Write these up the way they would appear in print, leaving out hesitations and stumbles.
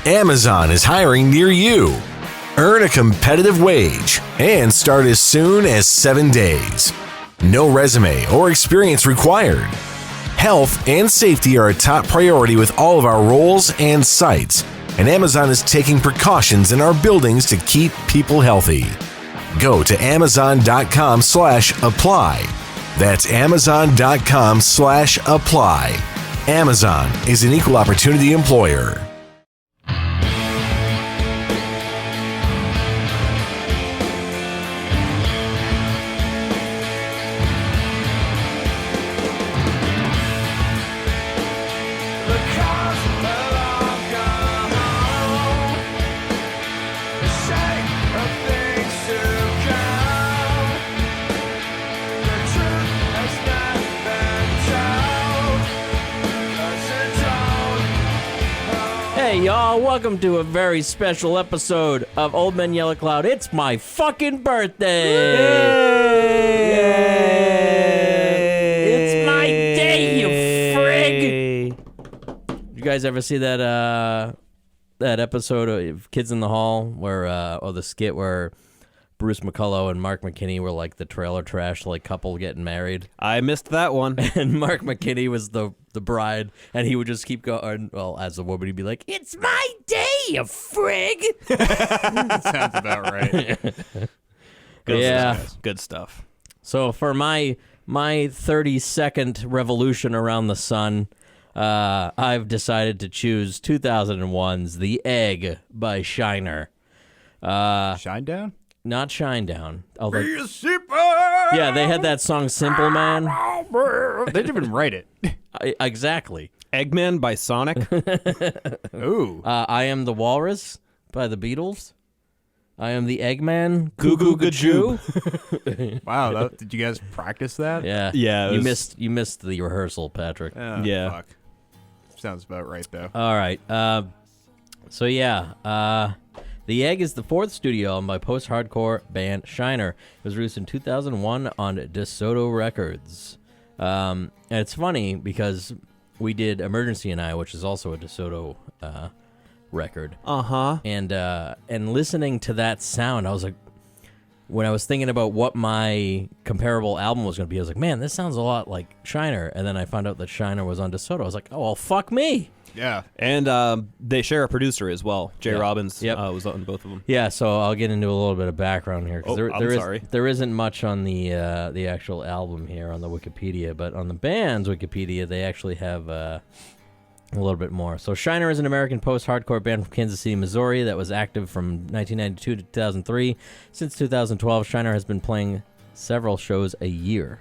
Amazon is hiring near you. Earn a competitive wage and start as soon as 7 days. No resume or experience required. Health and safety are a top priority with all of our roles and sites, and Amazon is taking precautions in our buildings to keep people healthy. Go to amazon.com/apply. That's amazon.com/apply. Amazon is an equal opportunity employer. Hey y'all, welcome to a very special episode of Old Men Yell at Cloud. It's my fucking birthday! Yay! It's my day, you frig! You guys ever see that episode of Kids in the Hall where or the skit where Bruce McCullough and Mark McKinney were like the trailer trash couple getting married? I missed that one. And Mark McKinney was the bride, and he would just keep going. Well, as a woman, he'd be like, "It's my day, you frig." Sounds about right. Good stuff. So for my 30-second revolution around the sun, I've decided to choose 2001's "The Egg" by Shiner. Shinedown? Not Shinedown. Although, Be a simple. yeah, they had that song "Simple Man." They didn't even write it. Exactly. Eggman by Sonic. Ooh. I Am the Walrus by the Beatles. I Am the Eggman. Goo Goo Gajoo. Wow, did you guys practice that? Yeah. Yeah. You missed the rehearsal, Patrick. Yeah. Fuck. Sounds about right, though. All right. So yeah. The Egg is the fourth studio album by post-hardcore band Shiner. It was released in 2001 on DeSoto Records. And it's funny because we did Emergency and I, which is also a DeSoto record. Uh-huh. And listening to that sound, I was like, when I was thinking about what my comparable album was going to be, I was like, man, this sounds a lot like Shiner. And then I found out that Shiner was on DeSoto. I was like, oh, well, fuck me. Yeah. And they share a producer as well. Jay Robbins was on both of them. Yeah, so I'll get into a little bit of background here. Sorry. There isn't much on the actual album here on the Wikipedia, but on the band's Wikipedia, they actually have a little bit more. So Shiner is an American post-hardcore band from Kansas City, Missouri that was active from 1992 to 2003. Since 2012, Shiner has been playing several shows a year.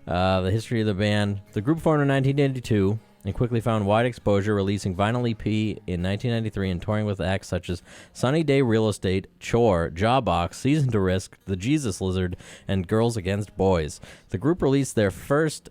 The history of the band: the group formed in 1982 and quickly found wide exposure, releasing vinyl EP in 1993 and touring with acts such as Sunny Day Real Estate, Chore, Jawbox, Season to Risk, The Jesus Lizard, and Girls Against Boys. The group released their first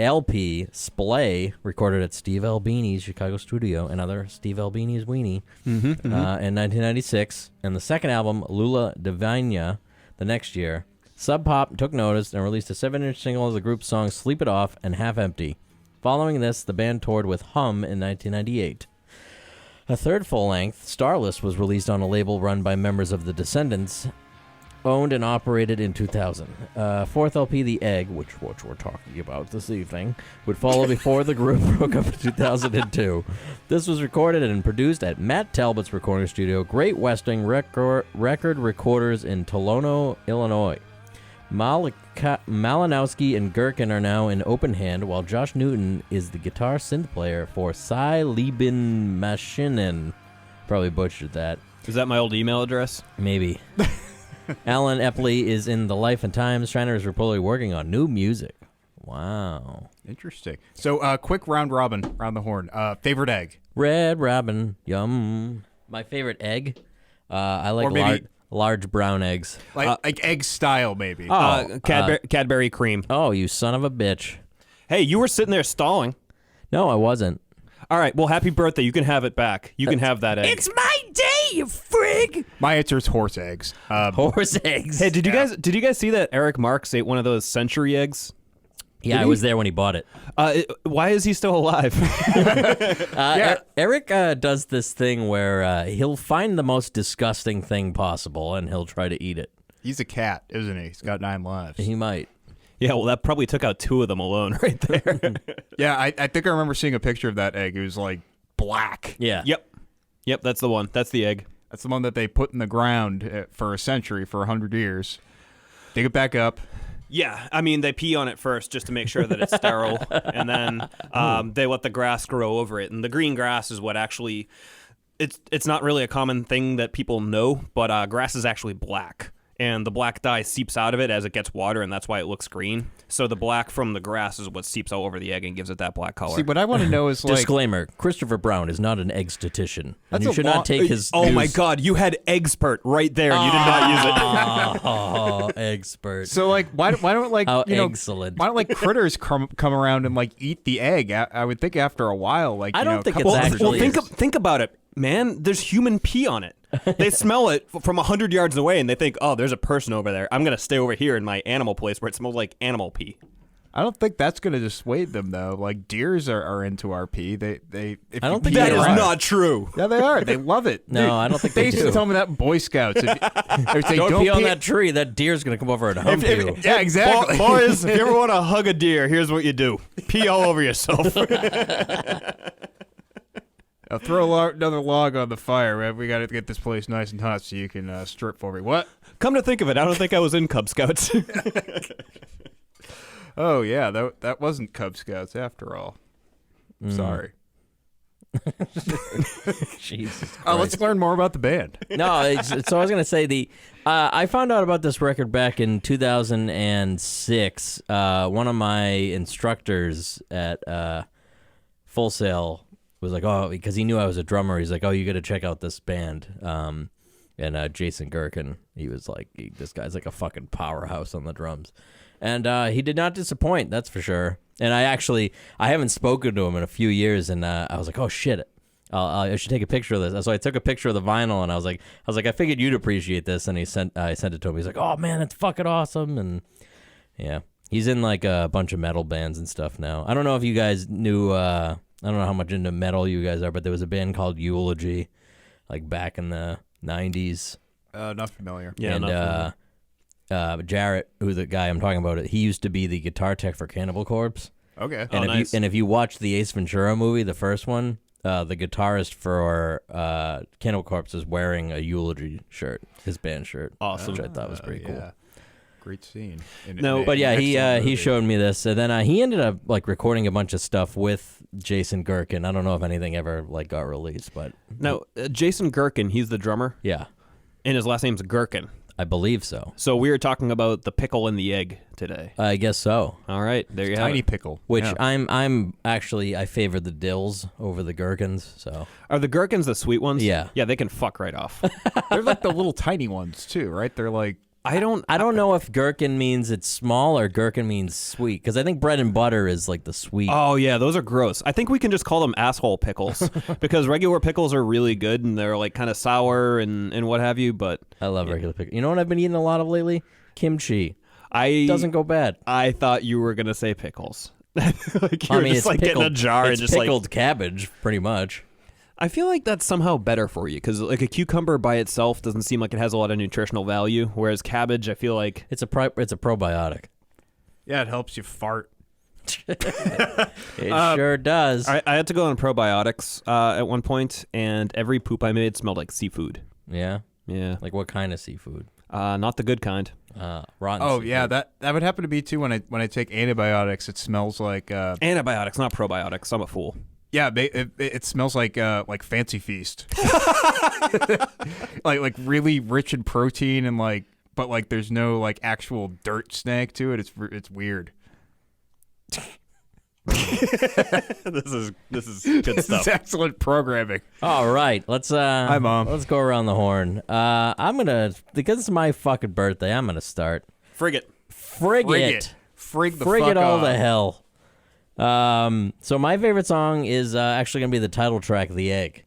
LP, Splay, recorded at Steve Albini's Chicago studio, another Steve Albini's weenie, in 1996, and the second album, Lula Divina, the next year. Sub Pop took notice and released a 7-inch single of the group's songs Sleep It Off and Half Empty. Following this, the band toured with Hum in 1998. A third full-length, Starless, was released on a label run by members of the Descendants, owned and operated in 2000. Fourth LP, The Egg, which we're talking about this evening, would follow before the group broke up in 2002. This was recorded and produced at Matt Talbot's recording studio, Great Western Record Recorders in Tolono, Illinois. Malinowski and Gherkin are now in open hand, while Josh Newton is the guitar synth player for Cy Lieben Maschinen. Probably butchered that. Is that my old email address? Maybe. Alan Epley is in The Life and Times. Shiner is reportedly working on new music. Wow. Interesting. So, quick round robin, round the horn. Favorite egg? Red Robin, yum. My favorite egg? I like large brown eggs. Like egg style, maybe. Cadbury cream. Oh, you son of a bitch. Hey, you were sitting there stalling. No, I wasn't. All right, well, happy birthday. You can have it back. You can have that egg. It's my day, you frig! My answer is horse eggs. Horse eggs. Hey, did you guys see that Eric Marks ate one of those century eggs? Yeah, I was there when he bought it. Why is he still alive? Eric does this thing where he'll find the most disgusting thing possible and he'll try to eat it. He's a cat, isn't he? He's got 9 lives. He might. Yeah, well, that probably took out 2 of them alone right there. Yeah, I think I remember seeing a picture of that egg. It was like black. Yeah. Yep, that's the one. That's the egg. That's the one that they put in the ground for a century, for 100 years. Dig it back up. Yeah, I mean, they pee on it first just to make sure that it's sterile, and then they let the grass grow over it. And the green grass is what actually, it's not really a common thing that people know, but grass is actually black. And the black dye seeps out of it as it gets water, and that's why it looks green. So the black from the grass is what seeps all over the egg and gives it that black color. See, what I want to know is like... Disclaimer, Christopher Brown is not an egg statistician. And you should not take his... Oh my God, you had Eggspert right there, and you did not use it. Oh, Eggspert. So like, why don't like, How you know, excellent. why don't like critters come around and like eat the egg? I would think after a while, like, I you don't know, think couple it's hundred actually- years. Think about it, man. There's human pee on it. They smell it from 100 yards away, and they think, oh, there's a person over there. I'm going to stay over here in my animal place where it smells like animal pee. I don't think that's going to dissuade them, though. Like, deers are into our pee. If I don't you think pee That is around- not true. Yeah, they are. They love it. No, Dude, I don't think they they used do. to tell me that in Boy Scouts. If they Don't pee on pee that tree. That deer's going to come over and hump you. Yeah, exactly. Boys, if you ever want to hug a deer, here's what you do. Pee all over yourself. I'll throw another log on the fire, man. We got to get this place nice and hot so you can strip for me. What? Come to think of it, I don't think I was in Cub Scouts. Oh, yeah. That wasn't Cub Scouts after all. Sorry. Jesus Oh, let's Christ. learn more about the band. No, so I was going to say I found out about this record back in 2006. One of my instructors at Full Sail was like, oh, because he knew I was a drummer. He's like, oh, you got to check out this band. And Jason Gherkin, he was like, this guy's like a fucking powerhouse on the drums. And he did not disappoint, that's for sure. And I haven't spoken to him in a few years, and I was like, oh shit, I should take a picture of this. So I took a picture of the vinyl, and I was like, I figured you'd appreciate this. And I sent it to him. He's like, oh man, it's fucking awesome. And yeah, he's in like a bunch of metal bands and stuff now. I don't know if you guys knew. I don't know how much into metal you guys are, but there was a band called Eulogy, like back in the 90s. Not familiar. Yeah, and Jarrett, who's the guy I'm talking about, he used to be the guitar tech for Cannibal Corpse. Okay. And nice. if you watch the Ace Ventura movie, the first one, the guitarist for Cannibal Corpse is wearing a Eulogy shirt, his band shirt. Awesome. Which I thought was pretty cool. Yeah. Great scene. But yeah, he showed me this, and then he ended up like recording a bunch of stuff with Jason Gherkin. I don't know if anything ever like got released, but Now, Jason Gherkin, he's the drummer, yeah, and his last name's Gherkin. I believe so. So we were talking about the pickle and the egg today. I guess so. All right, there you have Tiny it. pickle. Which Yeah. I'm actually I favor the dills over the gherkins. So Are the gherkins the sweet ones? Yeah. Yeah, they can fuck right off. They're like the little tiny ones too, right? They're like I don't know if gherkin means it's small or gherkin means sweet, because I think bread and butter is like the sweet. Oh, yeah, those are gross. I think we can just call them asshole pickles because regular pickles are really good and they're like kind of sour and what have you, but I love regular pickles. You know what I've been eating a lot of lately? Kimchi. I Doesn't go bad. I thought you were going to say pickles. Like you I were mean, just it's like pickled, getting a jar and it's just pickled like cabbage, pretty much. I feel like that's somehow better for you because like a cucumber by itself doesn't seem like it has a lot of nutritional value, whereas cabbage, I feel like It's a probiotic. yeah, it helps you fart. It sure does. I had to go on probiotics at one point, and every poop I made smelled like seafood. Yeah. Yeah, Like what kind of seafood? not the good kind. Rotten. Oh seafood. yeah, that would happen to me too when I take antibiotics. It smells like Antibiotics, not probiotics. I'm a fool. yeah, it smells like Fancy Feast. like really rich in protein and like, but like there's no like actual dirt snag to it. It's weird. This is good This stuff. is excellent programming. All right, let's Hi, Mom. Let's go around the horn. I'm gonna, because it's my fucking birthday, I'm gonna start. Frigate. Frig it. Frig the Frig fuck it all off. the hell. So my favorite song is actually gonna be the title track, "The Egg."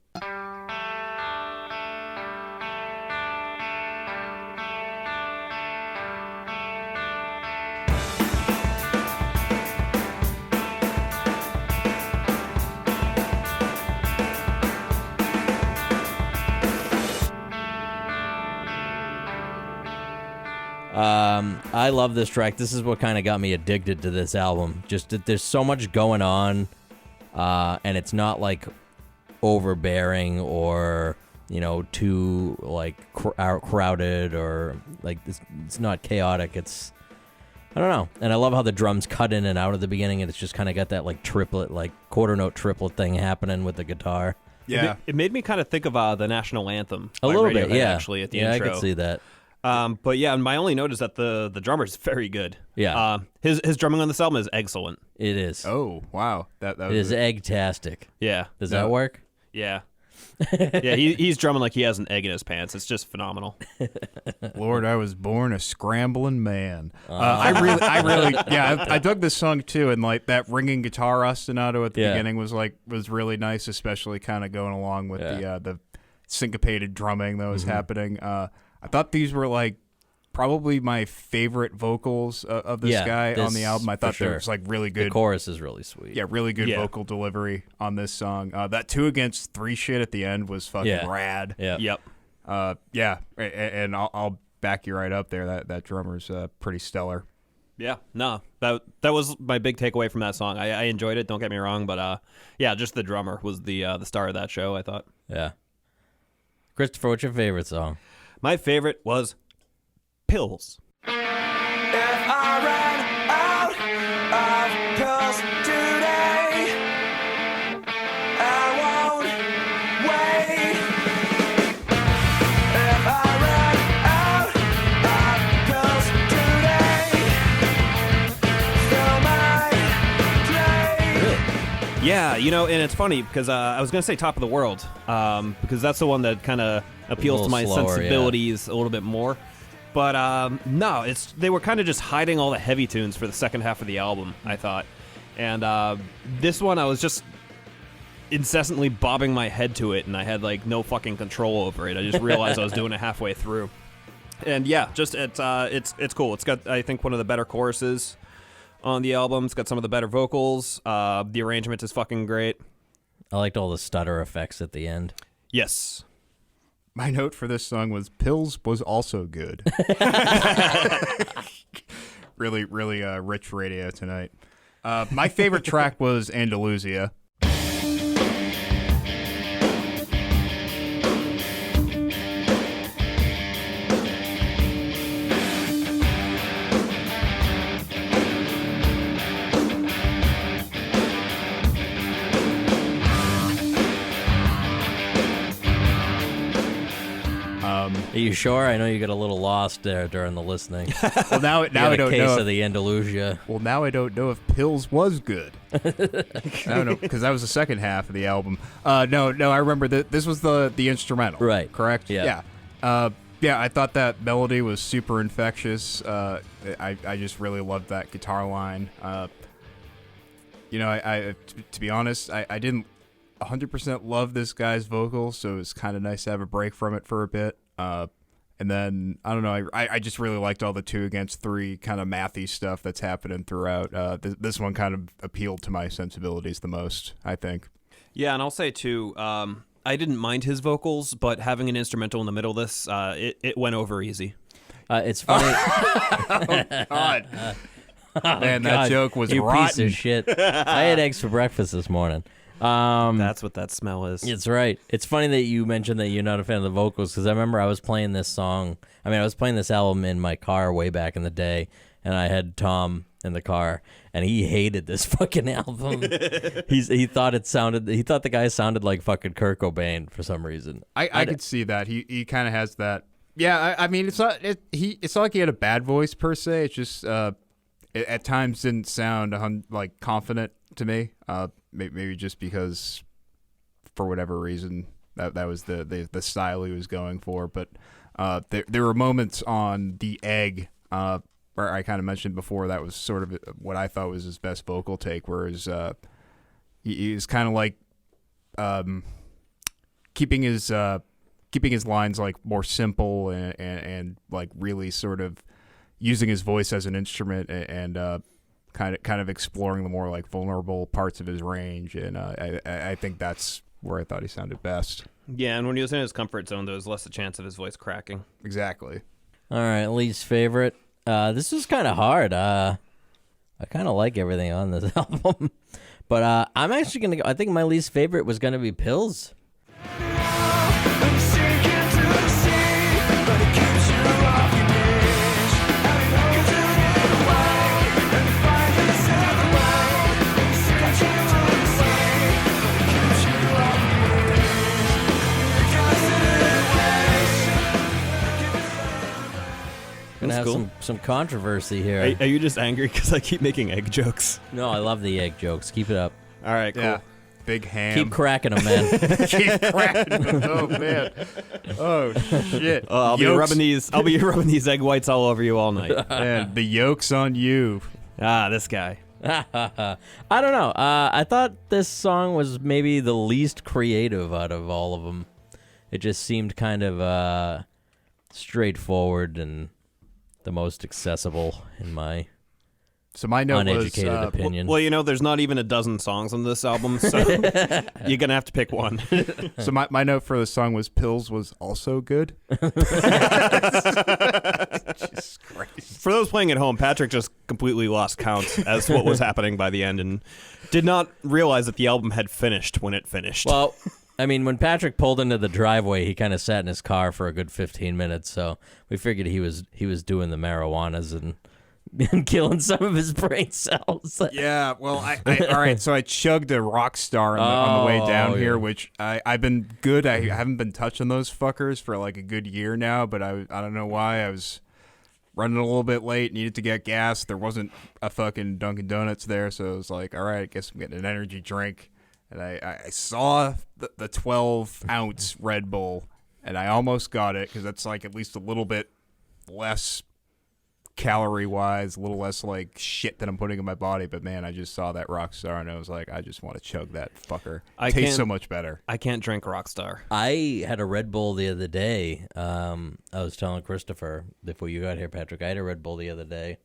I love this track. This is what kind of got me addicted to this album. Just that there's so much going on, and it's not like overbearing or too like crowded or like it's not chaotic. I don't know. And I love how the drums cut in and out at the beginning, and it's just kind of got that like triplet, like quarter note triplet thing happening with the guitar. Yeah. It made me kind of think of the national anthem. A little bit, yeah. Actually, at the intro. intro. I could see that. But yeah, my only note is that the drummer's very good. Yeah. His drumming on this album is excellent. It is. Oh, wow. That It is egg-tastic. Yeah. Does that work? Yeah. Yeah, he's drumming like he has an egg in his pants. It's just phenomenal. Lord, I was born a scrambling man. I really, I dug this song too, and like that ringing guitar ostinato at the beginning was really nice, especially kind of going along with the syncopated drumming that was happening. I thought these were like probably my favorite vocals of this guy on the album. I thought there was like really good. The chorus is really sweet. Yeah, really good vocal delivery on this song. That 2 against 3 shit at the end was fucking rad. Yeah. Yep. And I'll back you right up there. That drummer's pretty stellar. Yeah, no, that was my big takeaway from that song. I enjoyed it. Don't get me wrong, but just the drummer was the star of that show. I thought. Yeah. Christopher, what's your favorite song? My favorite was Pills. If I ran out of pills today, I won't wait. If I ran out of pills today, fill my plate. Yeah, and it's funny because I was going to say Top of the World because that's the one that kind of appeals to my slower, sensibilities a little bit more. But no, they were kind of just hiding all the heavy tunes for the second half of the album, I thought. And this one, I was just incessantly bobbing my head to it, and I had like no fucking control over it. I just realized I was doing it halfway through. And yeah, just it's cool. It's got, I think, one of the better choruses on the album. It's got some of the better vocals. The arrangement is fucking great. I liked all the stutter effects at the end. Yes. My note for this song was Pills was also good. Really, really rich radio tonight. My favorite track was Andalusia. Are you sure? I know you got a little lost there during the listening. Well, now I don't case know. of the Andalusia. Well, now I don't know if Pills was good. I don't know, because that was the second half of the album. No, I remember that this was the instrumental. Right. Correct? Yeah. Yeah, I thought that melody was super infectious. I just really loved that guitar line. I to be honest, I didn't 100% love this guy's vocals, so it was kind of nice to have a break from it for a bit. And then, I don't know, I just really liked all the 2 against 3 kind of mathy stuff that's happening throughout. This one kind of appealed to my sensibilities the most, I think. Yeah, and I'll say, too, I didn't mind his vocals, but having an instrumental in the middle of this, it went over easy. It's funny. Oh, God. Man, that God, joke was you rotten. piece of shit. I had eggs for breakfast this morning. That's what that smell is. It's right. It's funny that you mentioned that you're not a fan of the vocals, because I remember I was playing this song. I was playing this album in my car way back in the day, and I had Tom in the car, and he hated this fucking album. He thought the guy sounded like fucking Kurt Cobain for some reason. I could see that. He kind of has that. Yeah, it's not like he had a bad voice per se. It's just it at times didn't sound like confident to me. Maybe just because, for whatever reason, that was the style he was going for. But there were moments on The Egg, where I kind of mentioned before, that was sort of what I thought was his best vocal take, whereas he was kind of like keeping his lines like more simple and like really sort of using his voice as an instrument and kind of exploring the more like vulnerable parts of his range, and I think that's where I thought he sounded best. Yeah, and when he was in his comfort zone, there was less a chance of his voice cracking. Exactly. All right, least favorite. This was kind of hard. I kind of like everything on this album, but I'm actually gonna go. I think my least favorite was gonna be Pills. I'm sinking to the sea, but it keeps you off your knees. You turn it away and find this other way. I'm sinking to the sea, but it keeps you off your knees. Because it Gonna have cool. some controversy here. Are you just angry because I keep making egg jokes? No, I love the egg jokes. Keep it up. All right, cool. Yeah. Big ham. Keep cracking them, man. Keep cracking. Oh man. Oh shit. I'll be rubbing these egg whites all over you all night. Man, the yolk's on you. This guy. I don't know. I thought this song was maybe the least creative out of all of them. It just seemed kind of straightforward and the most accessible in my So my note uneducated was opinion. Well, there's not even a dozen songs on this album, so you're gonna have to pick one. so my note for the song was Pills was also good. Jesus Christ. For those playing at home, Patrick just completely lost count as to what was happening by the end and did not realize that the album had finished when it finished. Well, I mean, when Patrick pulled into the driveway, he kind of sat in his car for a good 15 minutes. So we figured he was doing the marijuanas and killing some of his brain cells. Yeah, well, I all right. So I chugged a Rockstar on the way down here, which I've been good. I haven't been touching those fuckers for like a good year now, but I don't know why. I was running a little bit late, needed to get gas. There wasn't a fucking Dunkin' Donuts there, so I was like, all right, I guess I'm getting an energy drink. And I saw the 12-ounce Red Bull, and I almost got it because that's like at least a little bit less calorie-wise, a little less like shit that I'm putting in my body. But man, I just saw that Rockstar, and I was like, I just want to chug that fucker. Tastes so much better. I can't drink Rockstar. I had a Red Bull the other day. I was telling Christopher before you got here, Patrick. I had a Red Bull the other day.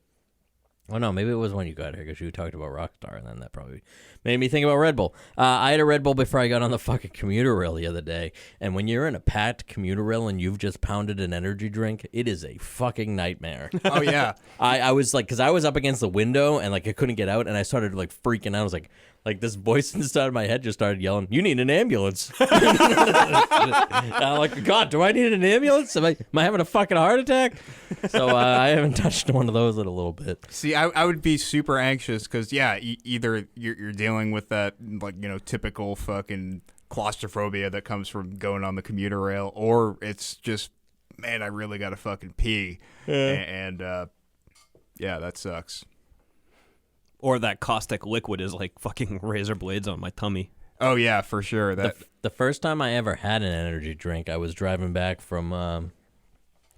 Oh, no, maybe it was when you got here because you talked about Rockstar, and then that probably made me think about Red Bull. I had a Red Bull before I got on the fucking commuter rail the other day, and when you're in a packed commuter rail and you've just pounded an energy drink, it is a fucking nightmare. Oh, yeah. I was like, because I was up against the window, and like I couldn't get out, and I started like freaking out. I was like this voice inside of my head just started yelling, "You need an ambulance." I'm like, God, do I need an ambulance? Am I having a fucking heart attack? So I haven't touched one of those in a little bit. See, I would be super anxious because, yeah, either you're dealing with that, like, typical fucking claustrophobia that comes from going on the commuter rail, or it's just, man, I really got to fucking pee. And yeah, that sucks. Or that caustic liquid is like fucking razor blades on my tummy. Oh, yeah, for sure. The first time I ever had an energy drink, I was driving back from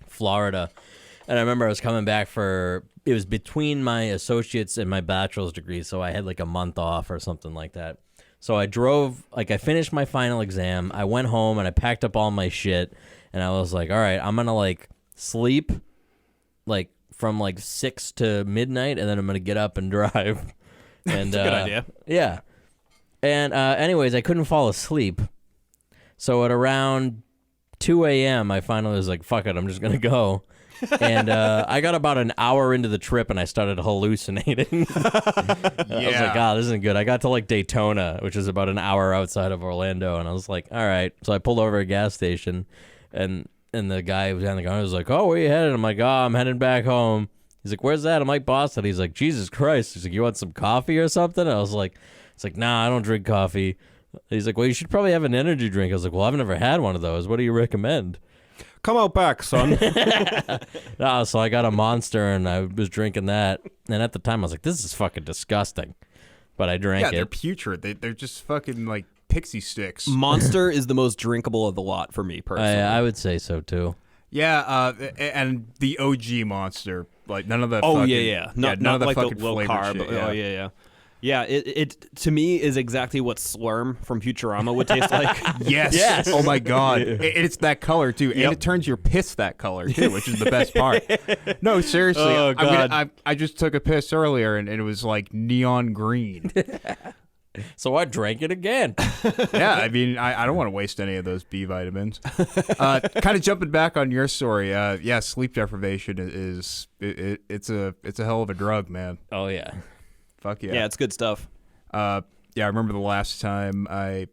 Florida, and I remember I was coming back it was between my associate's and my bachelor's degree, so I had like a month off or something like that. So I drove, like I finished my final exam, I went home and I packed up all my shit, and I was like, all right, I'm gonna like sleep like from like 6 to midnight, and then I'm gonna get up and drive. And That's a good idea. Yeah. And anyways, I couldn't fall asleep. So at around 2 a.m., I finally was like, fuck it, I'm just going to go. And I got about an hour into the trip, and I started hallucinating. I was like, this isn't good. I got to like Daytona, which is about an hour outside of Orlando, and I was like, all right. So I pulled over at a gas station, and the guy who was on the car was like, oh, where you headed? I'm like, I'm heading back home. He's like, where's that? I'm like, Boston. He's like, Jesus Christ. He's like, you want some coffee or something? And I was like, it's like, nah, I don't drink coffee. He's like, well, you should probably have an energy drink. I was like, well, I've never had one of those. What do you recommend? Come out back, son. No, so I got a Monster, and I was drinking that. And at the time, I was like, this is fucking disgusting. But I drank it. They're putrid. They're just fucking like pixie sticks. Monster is the most drinkable of the lot for me, personally. I would say so, too. Yeah, and the OG Monster. Like, none of the Oh, fucking... yeah. Not none of the like fucking the low flavored carb. shit. Oh, yeah. Yeah, it to me is exactly what Slurm from Futurama would taste like. Yes. Oh my God. It's that color too, and it turns your piss that color too, which is the best part. No, seriously. Oh, God. I just took a piss earlier, and it was like neon green. So I drank it again. Yeah, I mean, I don't want to waste any of those B vitamins. Kind of jumping back on your story. Yeah, sleep deprivation is it's a hell of a drug, man. Oh yeah. Fuck yeah. Yeah, it's good stuff. Yeah, I remember the last time I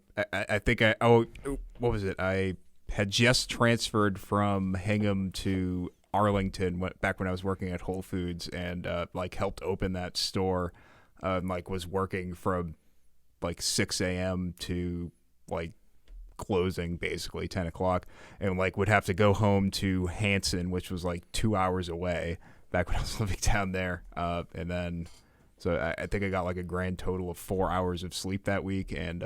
think what was it? I had just transferred from Hingham to Arlington back when I was working at Whole Foods and like helped open that store. Like was working from like 6 a.m. to like closing basically 10 o'clock and like would have to go home to Hanson, which was like 2 hours away back when I was living down there. And then, so I think I got like a grand total of 4 hours of sleep that week and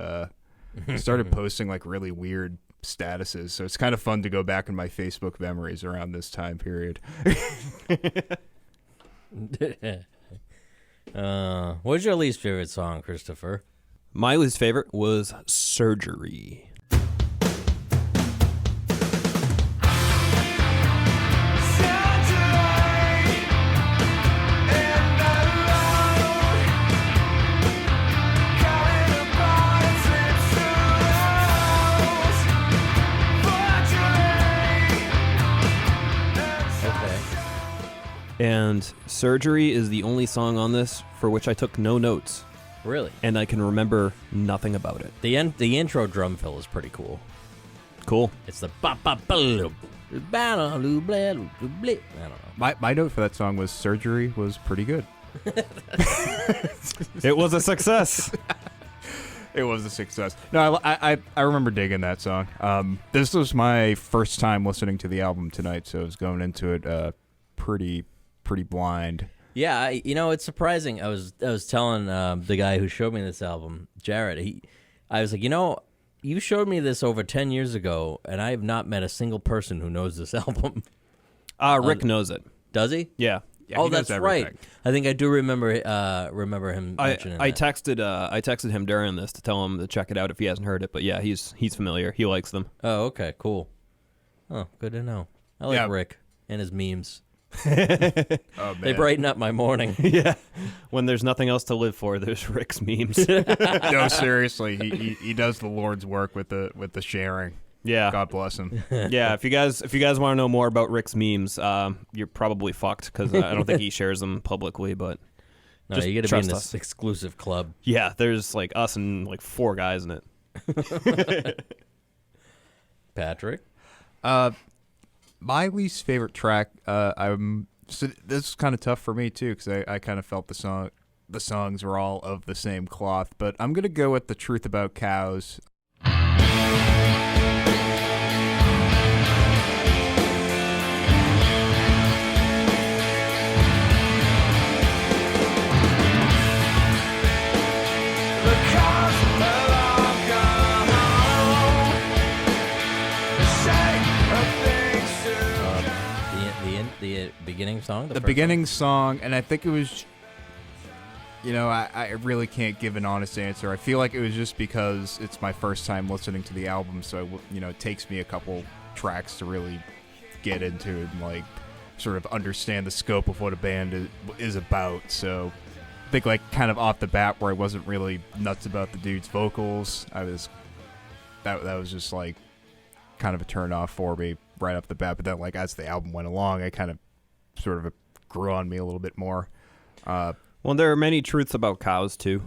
started posting like really weird statuses. So it's kind of fun to go back in my Facebook memories around this time period. What's your least favorite song, Christopher? My least favorite was Surgery. And Surgery is the only song on this for which I took no notes, Really? and I can remember nothing about it. The intro drum fill is pretty cool. Cool. It's the ba ba ba I don't know. My note for that song was Surgery was pretty good. It was a success. It was a success. No, I remember digging that song. This was my first time listening to the album tonight, so I was going into it pretty blind. Yeah, it's surprising. I was telling the guy who showed me this album, Jared. I was like, you showed me this over 10 years ago, and I have not met a single person who knows this album. Rick knows it. Does he? Yeah. Yeah, Oh, he knows that's right. everything. I think I do remember him mentioning I that. texted him during this to tell him to check it out if he hasn't heard it. But yeah, he's familiar. He likes them. Oh, okay, cool. Oh, good to know. I like Yeah. Rick and his memes. Oh, They man. brighten up my morning. Yeah. When there's nothing else to live for, there's Rick's memes. No, seriously, he does the Lord's work with the sharing. Yeah. God bless him. Yeah. If you guys want to know more about Rick's memes, you're probably fucked because I don't think he shares them publicly. But No, just you got to be trust in us. this exclusive club. Yeah, there's like us and like 4 guys in it. Patrick? My least favorite track, so this is kind of tough for me too because I kind of felt the songs were all of the same cloth, but I'm gonna go with The Truth About Cows. The beginning song? The first beginning song, and I think it was, I really can't give an honest answer. I feel like it was just because it's my first time listening to the album, so it takes me a couple tracks to really get into it and like sort of understand the scope of what a band is about. So I think like kind of off the bat where I wasn't really nuts about the dude's vocals, that was just like kind of a turn off for me right off the bat. But then like as the album went along, I kind of sort of grew on me a little bit more. Well, there are many truths about cows too,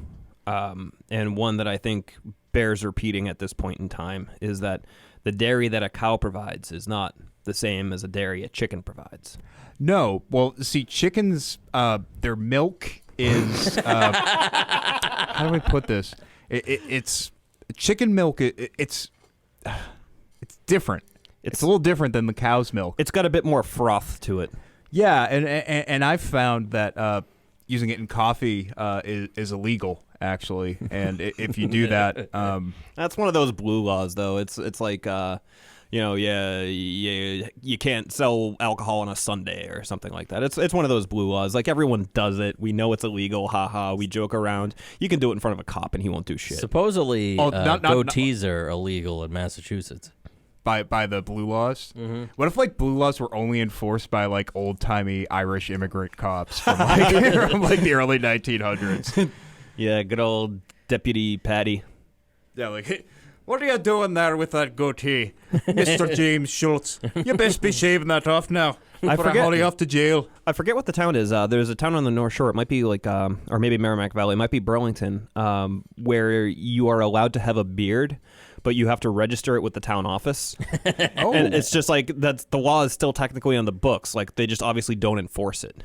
and one that I think bears repeating at this point in time is that the dairy that a cow provides is not the same as a dairy a chicken provides. No, well, see, chickens, their milk is. How do I put this? It's chicken milk. It's different. It's a little different than the cow's milk. It's got a bit more froth to it. Yeah, and I've found that using it in coffee is illegal actually, and if you do that, That's one of those blue laws, though. It's like you can't sell alcohol on a Sunday or something like that. It's one of those blue laws. Like everyone does it. We know it's illegal. Ha. We joke around. You can do it in front of a cop and he won't do shit. Supposedly, not- goatees are illegal in Massachusetts. by the blue laws. Mm-hmm. What if like blue laws were only enforced by like old timey Irish immigrant cops from like, from like the early 1900s? Yeah, good old Deputy Patty. Yeah, like, hey, what are you doing there with that goatee, Mr. James Schultz? You best be shaving that off now. I before forget- haul you off to jail. I forget what the town is. There's a town on the North Shore. It might be like, or maybe Merrimack Valley. It might be Burlington, where you are allowed to have a beard, but you have to register it with the town office. And it's just like that's the law is still technically on the books. Like they just obviously don't enforce it.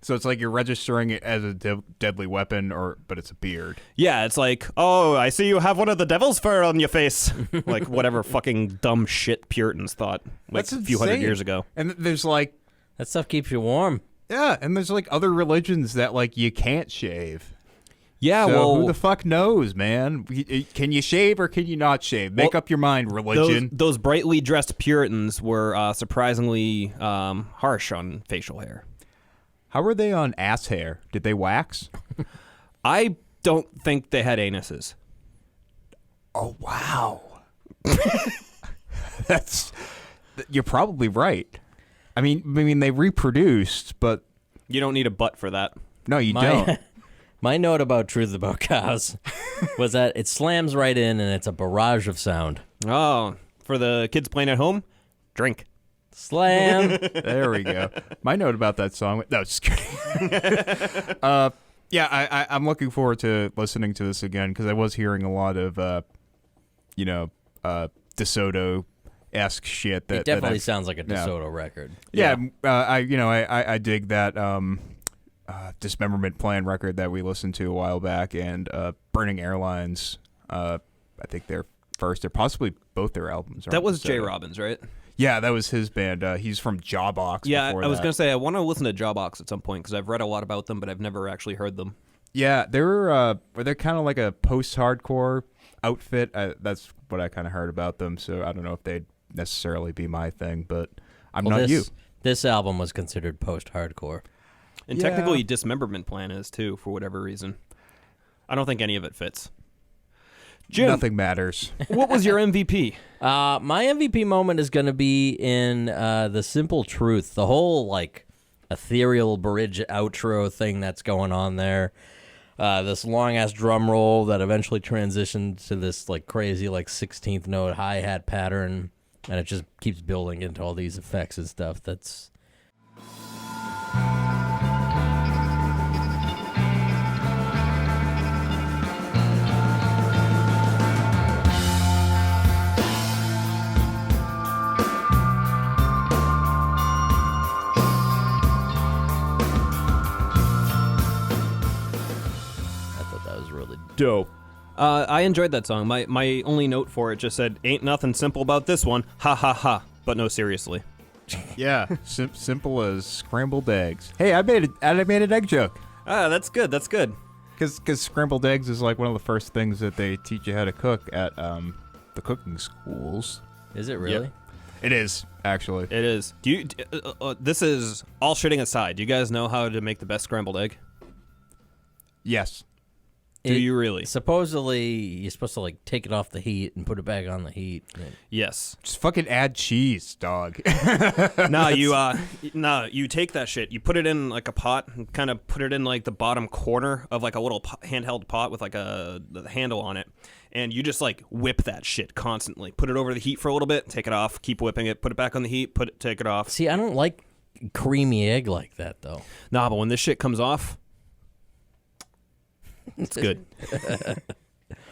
So it's like you're registering it as a deadly weapon, but it's a beard. Yeah, it's like, oh, I see you have one of the devil's fur on your face. Like whatever fucking dumb shit Puritans thought like That's a few hundred insane. years ago. And there's like, That stuff keeps you warm. yeah, and there's like other religions that like you can't shave. Yeah, So well, who the fuck knows, man? Can you shave or can you not shave? Make Well, up your mind, religion. those brightly dressed Puritans were surprisingly harsh on facial hair. How were they on ass hair? Did they wax? I don't think they had anuses. Oh, wow. You're probably right. I mean, they reproduced, but You don't need a butt for that. no, you don't. My note about Truth About Cows was that it slams right in and it's a barrage of sound. Oh, for the kids playing at home, drink. Slam. There we go. My note about that song. No, just kidding. Yeah, I'm looking forward to listening to this again because I was hearing a lot of, DeSoto-esque shit. It definitely sounds like a yeah. DeSoto record. Yeah, I dig that Dismemberment Plan record that we listened to a while back, and Burning Airlines. I think they're first, or possibly both their albums. are That on was Jay DeSoto. Robbins, right? Yeah, that was his band. He's from Jawbox. Yeah, before I was that. going to say, I want to listen to Jawbox at some point because I've read a lot about them, but I've never actually heard them. Yeah, they're kind of like a post-hardcore outfit. That's what I kind of heard about them. So I don't know if they'd necessarily be my thing, but I'm Well, not you. This album was considered post-hardcore. And Yeah. technically, Dismemberment Plan is, too, for whatever reason. I don't think any of it fits. Jim, Nothing matters. what was your MVP? My MVP moment is going to be in The Simple Truth, the whole like ethereal bridge outro thing that's going on there. This long ass drum roll that eventually transitioned to this like crazy like 16th note hi-hat pattern, and it just keeps building into all these effects and stuff. That's I thought that was really dope. I enjoyed that song. My only note for it just said, ain't nothing simple about this one. Ha ha ha. But no, seriously. Yeah, simple as scrambled eggs. Hey, I made an egg joke. Ah, that's good. That's good. Because scrambled eggs is like one of the first things that they teach you how to cook at the cooking schools. Is it really? It is, actually. It is. Do you? This is all shitting aside. Do you guys know how to make the best scrambled egg? Yes. Do you really? Supposedly, you're supposed to like take it off the heat and put it back on the heat. Yes. Just fucking add cheese, dog. You take that shit, you put it in like a pot, and kind of put it in like the bottom corner of like a little handheld pot with like the handle on it, and you just like whip that shit constantly. Put it over the heat for a little bit, take it off, keep whipping it, put it back on the heat, take it off. See, I don't like creamy egg like that though. Nah, but when this shit comes off, it's good. I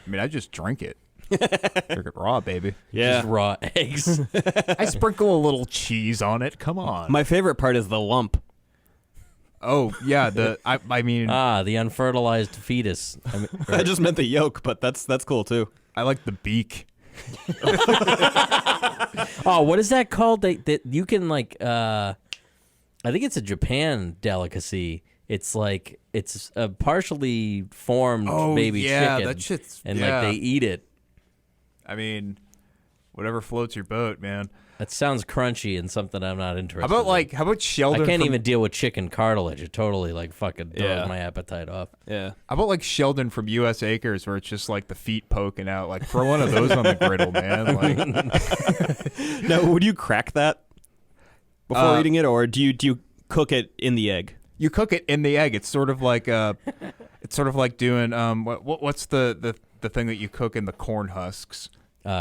mean, I just drink it. Drink it raw, baby. Yeah. Just raw eggs. I sprinkle a little cheese on it. Come on. My favorite part is the lump. Oh, yeah. I mean, The unfertilized fetus. I mean, I just meant the yolk, but that's cool too. I like the beak. oh, what is that called? That you can like. I think it's a Japan delicacy. It's like it's a partially formed baby yeah, chicken. that shit's and yeah. like they eat it. I mean, whatever floats your boat, man. That sounds crunchy and something I'm not interested. How about Sheldon? I can't from, even deal with chicken cartilage. It totally like fucking throws Yeah. my appetite off. Yeah. How about like Sheldon from U.S. Acres, where it's just like the feet poking out? Like throw one of those on the griddle, man. Like, Now, would you crack that before eating it, or do you cook it in the egg? you cook it in the egg. It's sort of like It's sort of like doing what's the thing that you cook in the corn husks?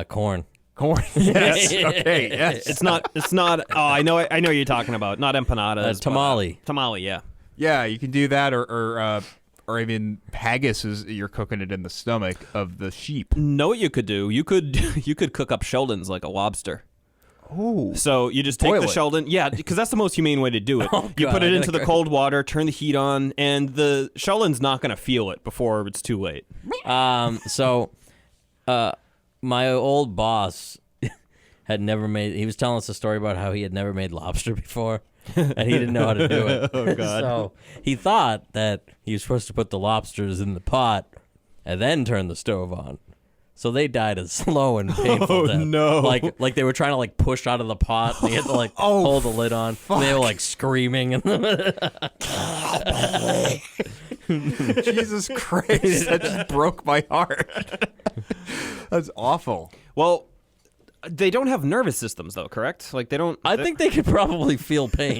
Corn. Corn. Yes. Okay. Yes. It's not. Oh, I know what you're talking about. Not empanadas. Tamale. Tamale. Yeah. Yeah, you can do that, or even haggis is you're cooking it in the stomach of the sheep. Know what you could do? You could cook up Sheldons like a lobster. Oh. So you just take Boil the it. Sheldon. Yeah, because that's the most humane way to do it. You God, put it I into the gotta- cold water, turn the heat on, and the Sheldon's not going to feel it before it's too late. So, my old boss had never made. He was telling us a story about how he had never made lobster before, and he didn't know how to do it. Oh God! So he thought that he was supposed to put the lobsters in the pot and then turn the stove on. So they died a slow and painful death. no. Like they were trying to like push out of the pot. And they had to like hold the lid on. And they were like screaming. Jesus Christ, that just broke my heart. That's awful. Well, they don't have nervous systems, though, correct? Like they don't. I think they could probably feel pain.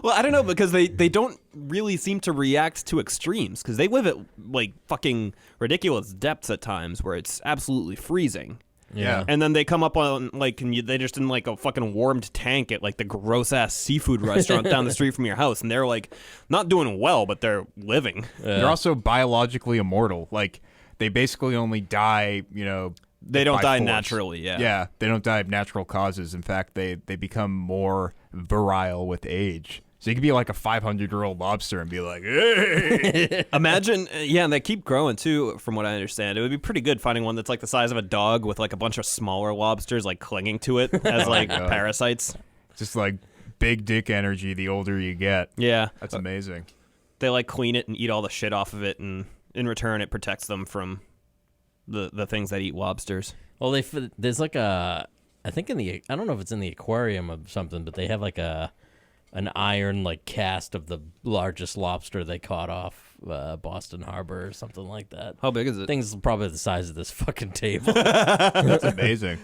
Well, I don't know because they don't really seem to react to extremes because they live at like fucking ridiculous depths at times where it's absolutely freezing. Yeah. And then they come up on like they just in like a fucking warmed tank at like the gross ass seafood restaurant down the street from your house, and they're like not doing well, but they're living. They're also biologically immortal. Like they basically only die, They don't by die force. naturally. Yeah. Yeah, they don't die of natural causes. In fact, they become more virile with age. So you could be like a 500-year-old lobster and be like, hey. Imagine, and they keep growing too, from what I understand. It would be pretty good finding one that's like the size of a dog with like a bunch of smaller lobsters like clinging to it as like God. parasites. Just like big dick energy the older you get. Yeah. That's amazing. They like clean it and eat all the shit off of it, and in return, it protects them from the things that eat lobsters. Well, there's like I think I don't know if it's in the aquarium or something, but they have like an iron like cast of the largest lobster they caught off Boston Harbor or something like that. How big is it? Thing's probably the size of this fucking table. That's amazing.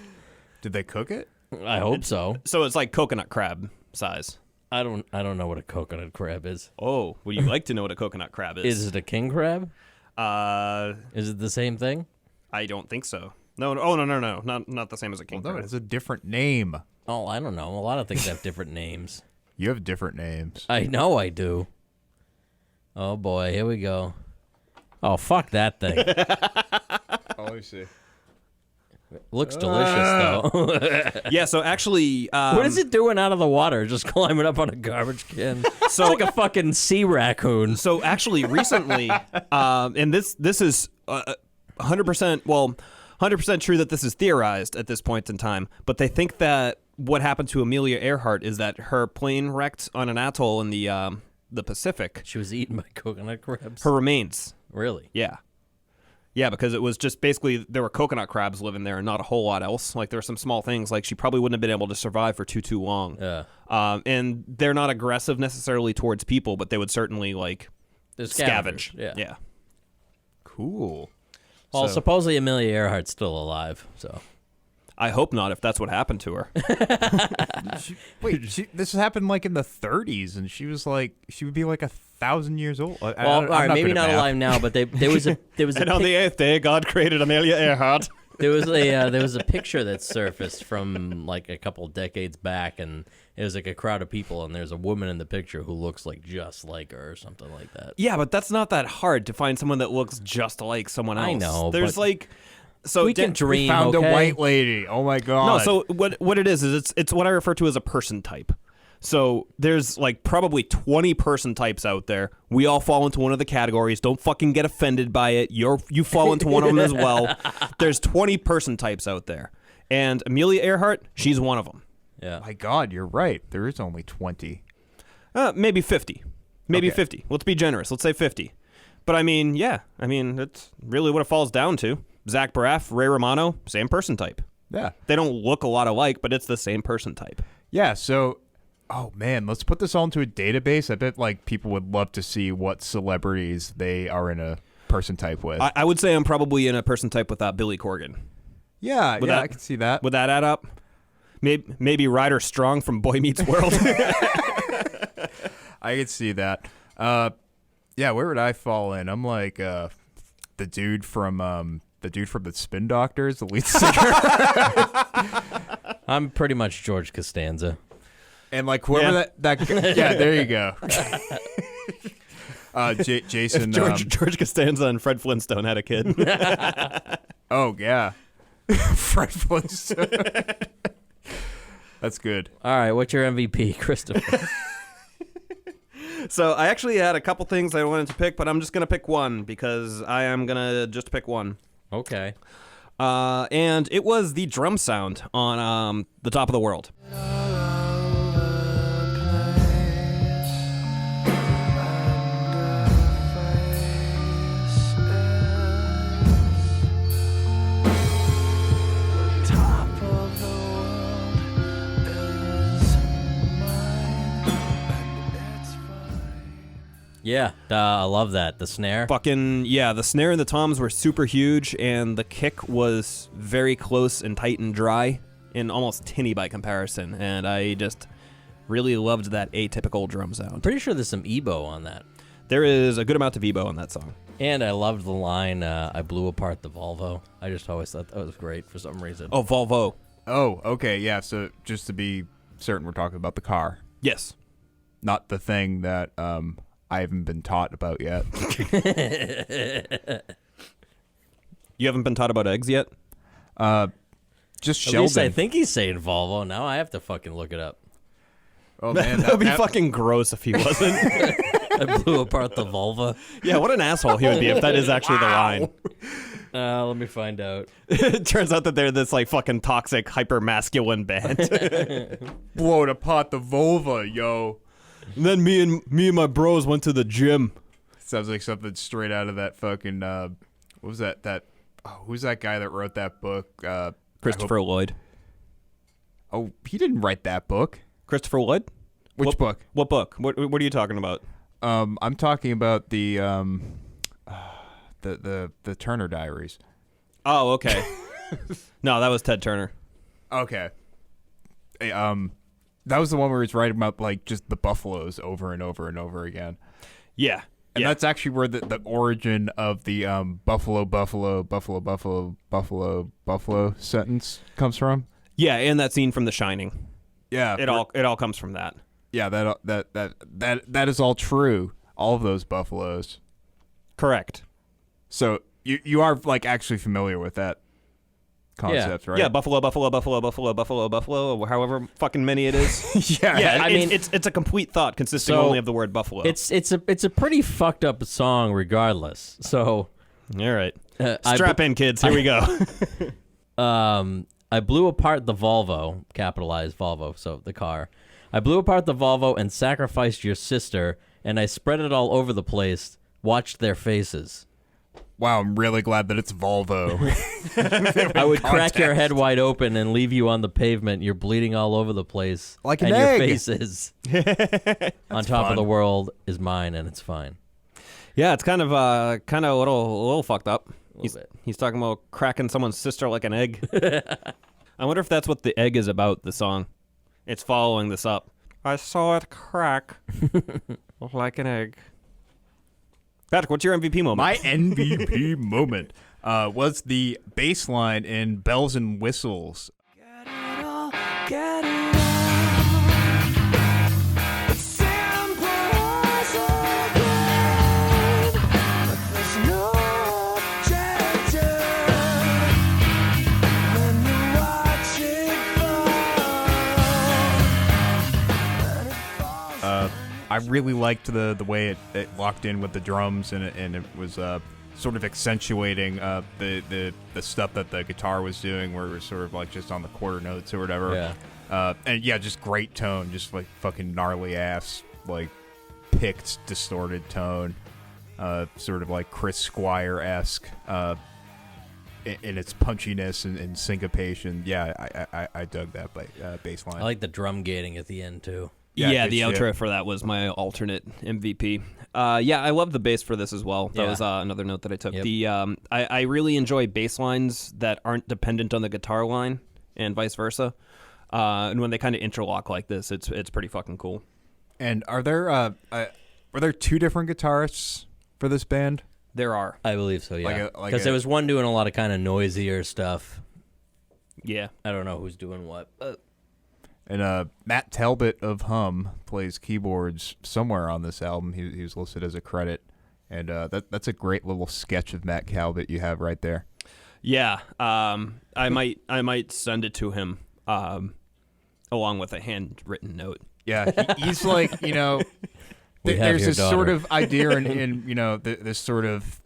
Did they cook it? I hope so. So it's like coconut crab size. I don't know what a coconut crab is. Oh, would you like to know what a coconut crab is? Is it a king crab? Uh, Is it the same thing? I don't think so. No. Oh, no. Not the same as a king No, crab. it's a different name. Oh, I don't know. A lot of things have different names. You have different names. I know I do. Oh boy, here we go. Oh, fuck that thing. Oh, let me see. Looks delicious though. Yeah. So actually, What is it doing out of the water? Just climbing up on a garbage can. It's like a fucking sea raccoon. So actually, recently, and this is 100%. Well, 100% true that this is theorized at this point in time. But they think that what happened to Amelia Earhart is that her plane wrecked on an atoll in the Pacific. She was eaten by coconut crabs. Her remains. Really? Yeah. Yeah, because it was just basically there were coconut crabs living there and not a whole lot else. Like there were some small things like she probably wouldn't have been able to survive for too long. Yeah. And they're not aggressive necessarily towards people, but they would certainly like They're scavenge. scavengers, yeah. Cool. Well, So- supposedly Amelia Earhart's still alive, so. I hope not if that's what happened to her. Wait, this happened like in the 30s, and she would be like 1,000 years old. Well, all right, maybe not alive now, but there was a And on the 8th day, God created Amelia Earhart. there was a picture that surfaced from like a couple decades back, and it was like a crowd of people, and there's a woman in the picture who looks like just like her or something like that. Yeah, but that's not that hard to find someone that looks just like someone else. I know, There's but like... So we can dream. Found okay? a white lady. Oh my god. No, so what it is it's what I refer to as a person type. So there's like probably 20 person types out there. We all fall into one of the categories. Don't fucking get offended by it. You fall into one of them as well. There's 20 person types out there. And Amelia Earhart, she's one of them. Yeah. my god, you're right. There is only 20. Maybe 50. Maybe Okay. 50. Let's be generous. Let's say 50. But I mean, yeah. I mean, that's really what it falls down to. Zach Braff, Ray Romano, same person type. Yeah. They don't look a lot alike, but it's the same person type. Yeah, so oh man, let's put this all into a database. I bet like people would love to see what celebrities they are in a person type with. I would say I'm probably in a person type with Billy Corgan. yeah, Would yeah, that- I can see that. Would that add up? Maybe Ryder Strong from Boy Meets World. I could see that. Yeah, where would I fall in? I'm like the dude from the Spin Doctors, the lead singer. I'm pretty much George Costanza. And like whoever that guy, yeah, there you go. Jason George Costanza and Fred Flintstone had a kid. Oh yeah. Fred Flintstone. That's good. All right, what's your MVP, Christopher? So I actually had a couple things I wanted to pick, but I'm just going to pick one because I am going to just pick one. Okay. And it was the drum sound on The Top of the World. Yeah, I love that. The snare. Fucking, yeah, the snare and the toms were super huge, and the kick was very close and tight and dry and almost tinny by comparison, and I just really loved that atypical drum sound. Pretty sure there's some Ebo on that. There is a good amount of Ebo on that song. And I loved the line, I blew apart the Volvo. I just always thought that was great for some reason. Oh, Volvo. Oh, okay, yeah. So just to be certain, we're talking about the car, Yes. not the thing that I haven't been taught about yet. You haven't been taught about eggs yet? Just At least I Sheldon. think he's saying Volvo. Now I have to fucking look it up. Oh man, That would be fucking gross if he wasn't. I blew apart the Volvo. Yeah, what an asshole he would be if that is actually the line. Let me find out. It turns out that they're this like fucking toxic, hyper masculine band. blowing apart the vulva, yo. And then me and my bros went to the gym. Sounds like something straight out of that fucking what was that who's that guy that wrote that book? Christopher Lloyd. Oh, he didn't write that book. Christopher Lloyd? Which book? What book? What are you talking about? I'm talking about the Turner Diaries. Oh, okay. No, that was Ted Turner. Okay. Hey, that was the one where he's writing about like just the buffaloes over and over and over again. Yeah. And that's actually where the origin of the buffalo sentence comes from. Yeah, and that scene from The Shining. Yeah. It all comes from that. Yeah, that is all true. All of those buffaloes. Correct. So you are like actually familiar with that concept, right? Yeah, buffalo, or however fucking many it is. Yeah. Yeah, I mean, it's a complete thought consisting so only of the word buffalo. It's a pretty fucked up song regardless. So all right. Strap in, kids. Here we go. I blew apart the Volvo, capitalized Volvo, so the car. I blew apart the Volvo and sacrificed your sister, and I spread it all over the place, watched their faces. Wow, I'm really glad that it's Volvo. I would crack your head wide open and leave you on the pavement. You're bleeding all over the place. Like an and egg. your faces on top of fun. the world is mine, and it's fine. Yeah, it's kind of a little fucked up. Bit. He's talking about cracking someone's sister like an egg. I wonder if that's what the egg is about, the song. It's following this up. I saw it crack like an egg. Patrick, what's your MVP moment? My MVP moment was the bass line in Bells and Whistles. Get it all. It's simple as a game, but there's no objection when you watch it fall. I really liked the way it locked in with the drums and it was sort of accentuating the stuff that the guitar was doing, where it was sort of like just on the quarter notes or whatever. Yeah. And yeah, just great tone, just like fucking gnarly ass, like picked, distorted tone, sort of like Chris Squire-esque in its punchiness and syncopation. Yeah, I dug that bass line. I like the drum gating at the end, too. Yeah, good the shit. outro for that was my alternate MVP. Yeah, I love the bass for this as well. That Yeah. was another note that I took. Yep. The I really enjoy bass lines that aren't dependent on the guitar line and vice versa. And when they kind of interlock like this, it's pretty fucking cool. And were there two different guitarists for this band? There are. I believe so, yeah. Like Because there was one doing a lot of kind of noisier stuff. Yeah. I don't know who's doing what. And Matt Talbot of Hum plays keyboards somewhere on this album. He was listed as a credit. And that's a great little sketch of Matt Talbot you have right there. Yeah. I might send it to him along with a handwritten note. Yeah, he's like, We have there's your this sort daughter. of idea in this sort of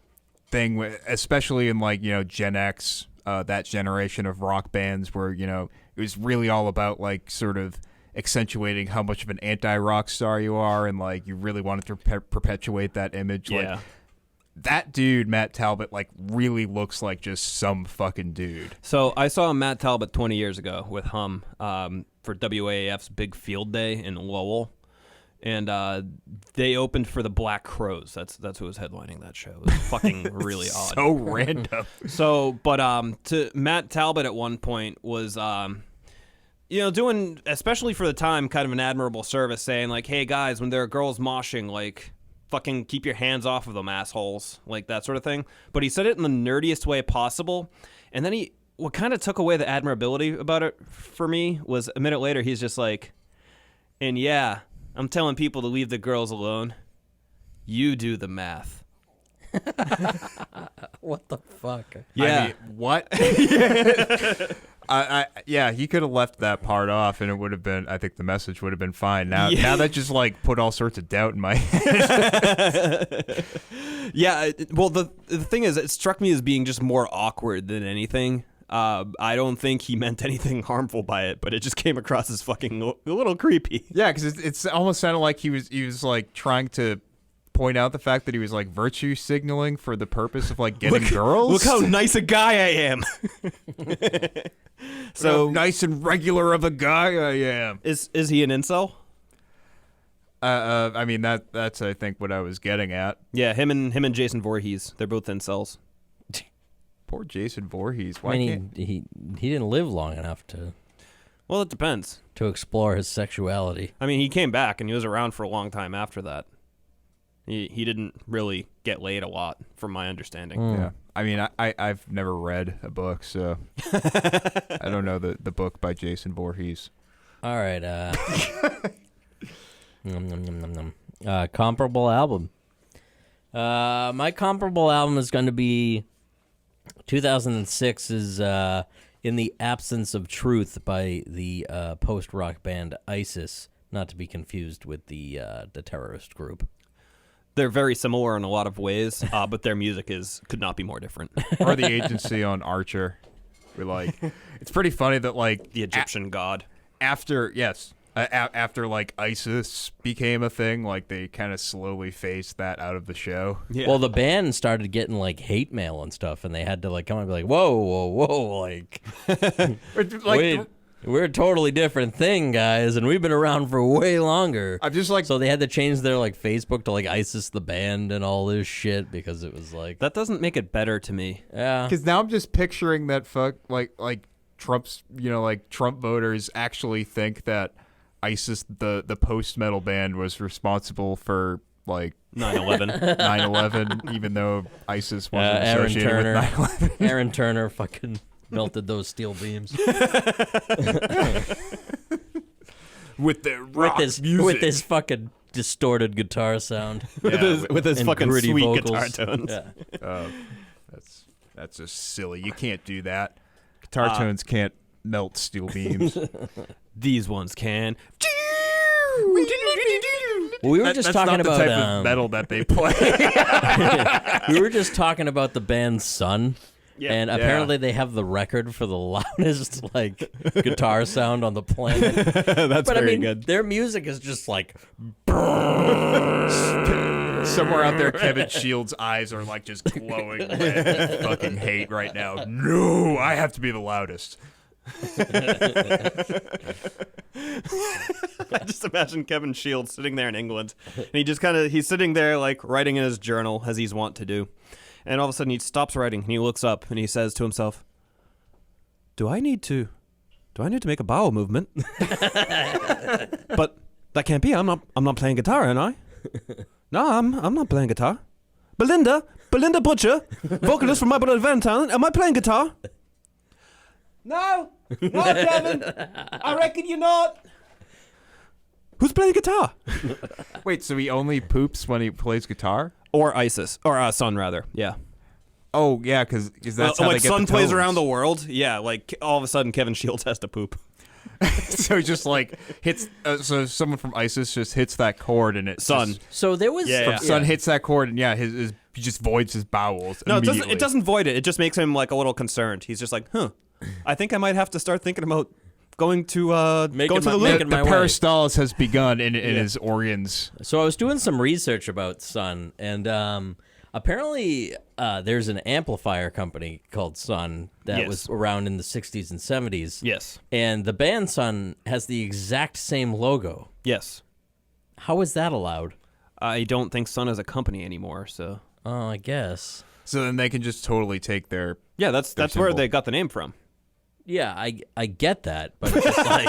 thing, especially in like, Gen X, that generation of rock bands where, it was really all about like sort of accentuating how much of an anti-rock star you are, and like you really wanted to perpetuate that image. Yeah. Like, that dude, Matt Talbot, like really looks like just some fucking dude. So I saw Matt Talbot 20 years ago with Hum for WAAF's Big Field Day in Lowell. And they opened for the Black Crowes. That's who was headlining that show. It was fucking really odd. So random. So, but to Matt Talbot at one point was, doing, especially for the time, kind of an admirable service, saying like, "Hey guys, when there are girls moshing, like, fucking keep your hands off of them, assholes," like that sort of thing. But he said it in the nerdiest way possible, and then what kind of took away the admirability about it for me was a minute later he's just like, "And yeah, I'm telling people to leave the girls alone. You do the math." What the fuck? Yeah. I mean, what? Yeah, he could have left that part off, and it would have been. I think the message would have been fine. Now that just like put all sorts of doubt in my head. Yeah. Well, the thing is, it struck me as being just more awkward than anything. I don't think he meant anything harmful by it, but it just came across as fucking a little creepy. Yeah, because it's almost sounded like he was like trying to point out the fact that he was like virtue signaling for the purpose of like getting girls. Look how nice a guy I am. So nice and regular of a guy I am. Is he an incel? I mean that's I think what I was getting at. Yeah, him and Jason Voorhees, they're both incels. Poor Jason Voorhees. Why I can't mean, he didn't live long enough Well, it depends. to explore his sexuality. I mean, he came back and he was around for a long time after that. He didn't really get laid a lot, from my understanding. Yeah. I mean, I've never read a book, so I don't know the book by Jason Voorhees. All right. Comparable album. My comparable album is going to be 2006's In the Absence of Truth by the post-rock band ISIS, not to be confused with the terrorist group. They're very similar in a lot of ways, but their music could not be more different. Or the agency on Archer. We're like, it's pretty funny that like The Egyptian god. after like ISIS became a thing, like they kind of slowly phased that out of the show. Yeah. Well, the band started getting like hate mail and stuff, and they had to like come and be like, whoa, like, wait, we're a totally different thing, guys, and we've been around for way longer. I'm just like, So they had to change their like Facebook to like ISIS the band and all this shit because it was like, That doesn't make it better to me. yeah. because now I'm just picturing that like Trump's, like Trump voters actually think that ISIS, the post metal band, was responsible for like 9/11. 9/11, even though ISIS wasn't Aaron associated Turner. with 9/11. Aaron Turner fucking melted those steel beams With the rock music. with his fucking distorted guitar sound. with his and fucking gritty sweet vocals. guitar tones. Yeah. That's just silly. You can't do that. Guitar tones can't melt steel beams. These ones can. Well, we were just That's talking not about the type of metal that they play. we were just talking about the band Sun. Yeah. And apparently they have the record for the loudest like guitar sound on the planet. That's But I very mean, good. their music is just like Somewhere out there, Kevin Shields' eyes are like just glowing red with fucking hate right now. No, I have to be the loudest. I just imagine Kevin Shields sitting there in England, and he's sitting there like writing in his journal as he's wont to do, and all of a sudden he stops writing and he looks up and he says to himself, "Do I need to make a bowel movement?" But that can't be. I'm not playing guitar, am I? No, I'm not playing guitar. Belinda Butcher, vocalist from My Bloody Valentine. Am I playing guitar? No, Kevin. I reckon you're not. Who's playing guitar? Wait, so he only poops when he plays guitar? Or Isis, or Sun rather. Yeah. Oh yeah, because that's how like they get Sun the plays tones. around the world. Yeah, like all of a sudden Kevin Shields has to poop. So he just like hits. So someone from ISIS just hits that chord and it. Sun. So there was Yeah, Sun hits that chord and his he just voids his bowels. No, immediately. it doesn't void it. It just makes him like a little concerned. He's just like, I think I might have to start thinking about going to going to the my- loo. making The my way. peristalsis has begun in his organs. So I was doing some research about Sun, and apparently there's an amplifier company called Sun that Yes. was around in the 60s and 70s. Yes. And the band Sun has the exact same logo. Yes. How is that allowed? I don't think Sun is a company anymore, so Oh, I guess. So then they can just totally take their. yeah, that's where symbol. they got the name from. Yeah, I get that, but it's just like,